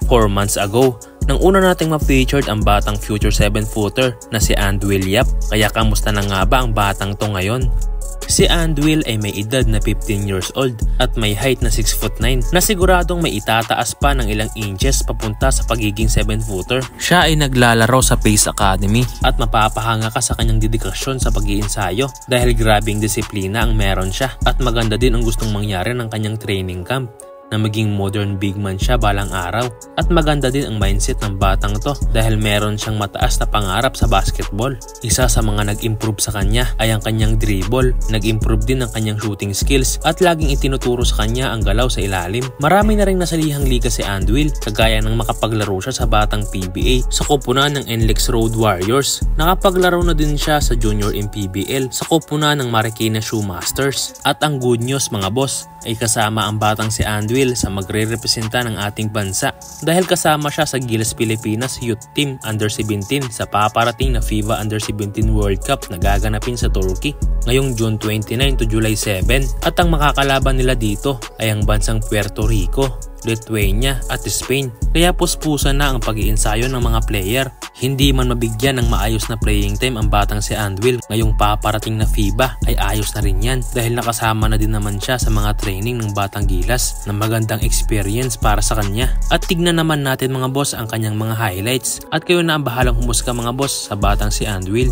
4 months ago nang una nating ma-featured ang batang future 7-footer na si Andwill Yap. Kaya kamusta na nga ba ang batang to ngayon? Si Andwill ay may edad na 15 years old at may height na 6'9" na siguradong may itataas pa ng ilang inches papunta sa pagiging 7-footer. Siya ay naglalaro sa Pace Academy at mapapahanga ka sa kanyang dedikasyon sa pag-iensayo dahil grabing disiplina ang meron siya at maganda din ang gustong mangyari ng kanyang training camp na maging modern big man siya balang araw. At maganda din ang mindset ng batang to dahil meron siyang mataas na pangarap sa basketball. Isa sa mga nag-improve sa kanya ay ang kanyang dribble, nag-improve din ang kanyang shooting skills at laging itinuturo sa kanya ang galaw sa ilalim. Marami na rin nasalihang liga si Andwill, kagaya ng makapaglaro siya sa batang PBA sa koponan ng NLEX Road Warriors. Nakapaglaro na din siya sa Junior MPBL sa koponan ng Marikina Shoemasters. At ang good news mga boss ay kasama ang batang si Andwill sa magre-representa ng ating bansa dahil kasama siya sa Gilas Pilipinas Youth Team Under 17 sa paparating na FIBA Under 17 World Cup na gaganapin sa Turkey ngayong June 29 to July 7 at ang makakalaban nila dito ay ang bansang Puerto Rico, Lithuania at Spain. Kaya puspusan na ang pag-iensayo ng mga player. Hindi man mabigyan ng maayos na playing time ang batang si Andwill ngayong paparating na FIBA ay ayos na rin yan dahil nakasama na din naman siya sa mga training ng batang Gilas na magandang experience para sa kanya. At tignan naman natin mga boss ang kanyang mga highlights at kayo na ang bahalang humusga mga boss sa batang si Andwill.